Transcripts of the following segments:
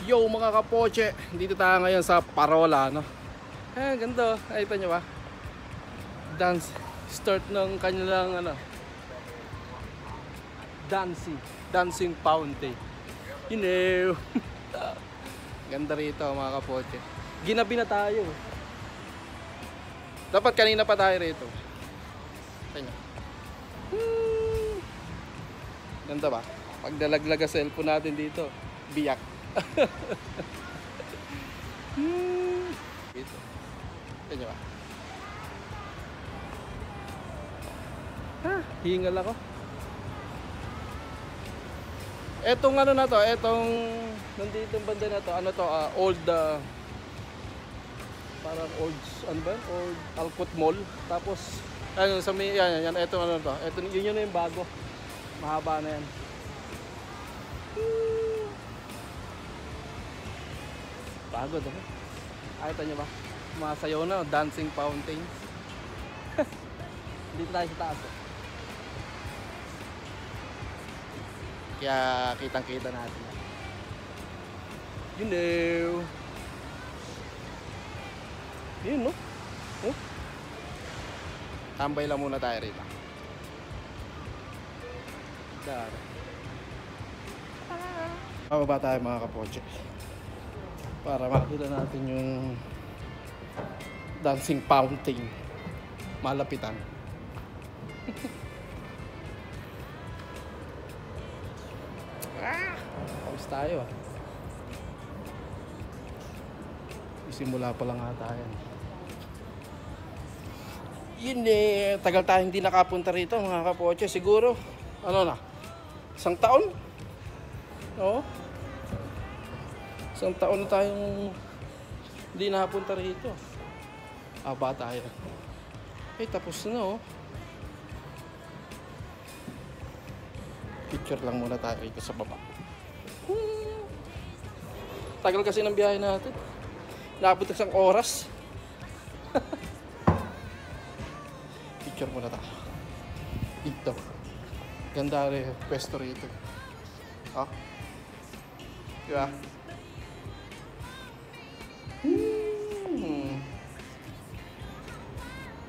Yo mga kapoche, dito tayo ngayon sa Parola, no? Ganda, nakita nyo ba? Dance, start ng kanilang dancing fountain. You know. Ganda rito mga kapoche. Ginabi na tayo. Dapat kanina pa tayo rito. Tingnan. Ganda ba? Pag dalaglag ang cellphone natin dito, biyak. Dito. Tingnan ba? Hingal ako. Etong na to, etong nandito yung banda na to, old parang old, old Alcott Mall. Tapos sa may yan, etong to. Yun na yung bago. Mahaba na yan. Bago diba? Nakita nyo ba? Masayaw na, dancing fountains. Dito tayo sa taas. Kaya kitang-kita natin. You know. Yun, no? Oh. Tambay lang muna tayo rito. Dar. Bababa tayo mga kapoche. Para makita natin yung dancing fountain. Malapitan. Tapos tayo. Isimula pa lang ata yan. Yun tagal tayo hindi nakapunta rito mga kapoche. Siguro, isang taon? Oo. Isang taon na tayong hindi nakapunta rito. Aba tayo. Tapos na, oh. Picture lang muna tayo rito sa baba. Tagal kasi ng biyahe natin. Naabot ng isang oras. Picture muna tayo. Dito. Ganda rin pwesto rito. Oh. Diba?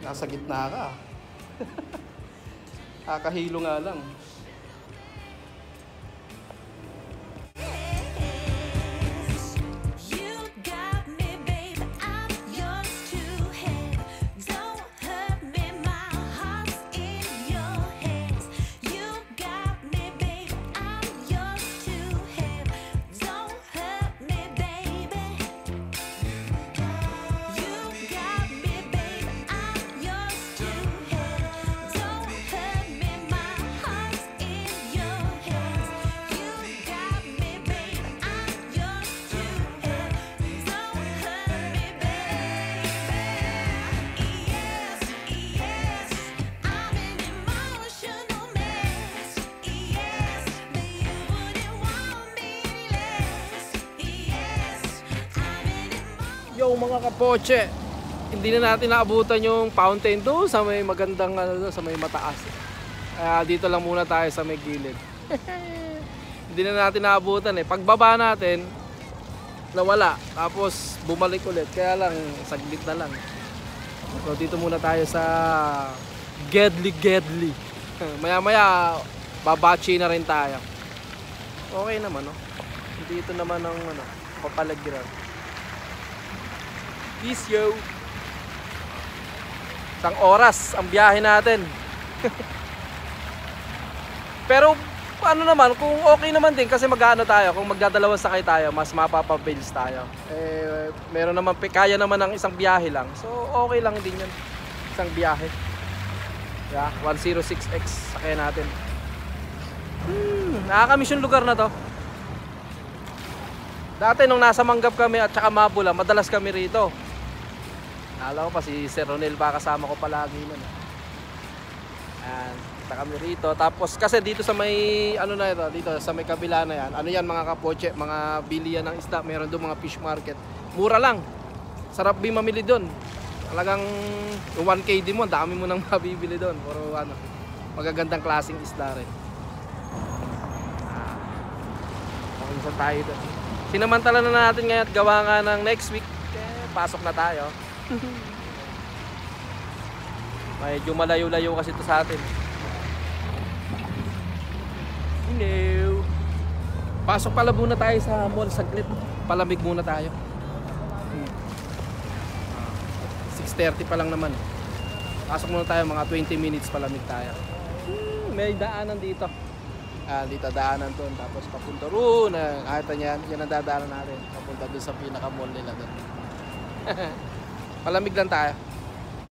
Nasa gitna ka. Kakahilo nga lang. Yo mga kapoche, hindi na natin naabutan yung fountain doon sa may magandang sa may mataas. Dito lang muna tayo sa may gilid. Hindi na natin naabutan Pagbaba natin, nawala. Tapos bumalik ulit. Kaya lang, saglit na lang. So dito muna tayo sa Gedli. Maya-maya, babachi na rin tayo. Okay naman, no? Dito naman ang papalagiran. Peace, yo. Isang oras ang biyahe natin. Pero ano naman, kung okay naman din kasi tayo, kung magdadalawang sakay tayo, mas mapapabilis tayo. Meron naman, kaya naman ng isang biyahe lang. So okay lang din yan. Isang biyahe. Yeah, 106X sakay natin. Nakakamiss yung lugar na to. Dati nung nasa Manggap kami at saka Mabula, madalas kami rito. Alam ko pa si Sir Ronel pa kasama ko palagi nun. Kita kami rito. Tapos kasi dito sa may dito sa may kabila na yan. Mga kapoche, mga bilihan ng isda, meron doon mga fish market. Mura lang. Sarap mamili doon. Talagang 1K din mo, dami mo nang mabibili doon. Puro magagandang klaseng isda rin. Pakunsa tayo doon. Sinamantala na natin ngayon at gawa nga ng next week. Pasok na tayo. Medyo malayo-layo kasi ito sa atin. Hello. Pasok pala muna tayo sa mall saglit. Palamig muna tayo. 6:30 pa lang naman. Pasok muna tayo, mga 20 minutes palamig tayo. May daanan dito. Dito daanan doon, tapos papunta roon. Kahit yan ang dadaanan natin. Papunta doon sa pinaka-mall nila doon. Palamig lang tayo.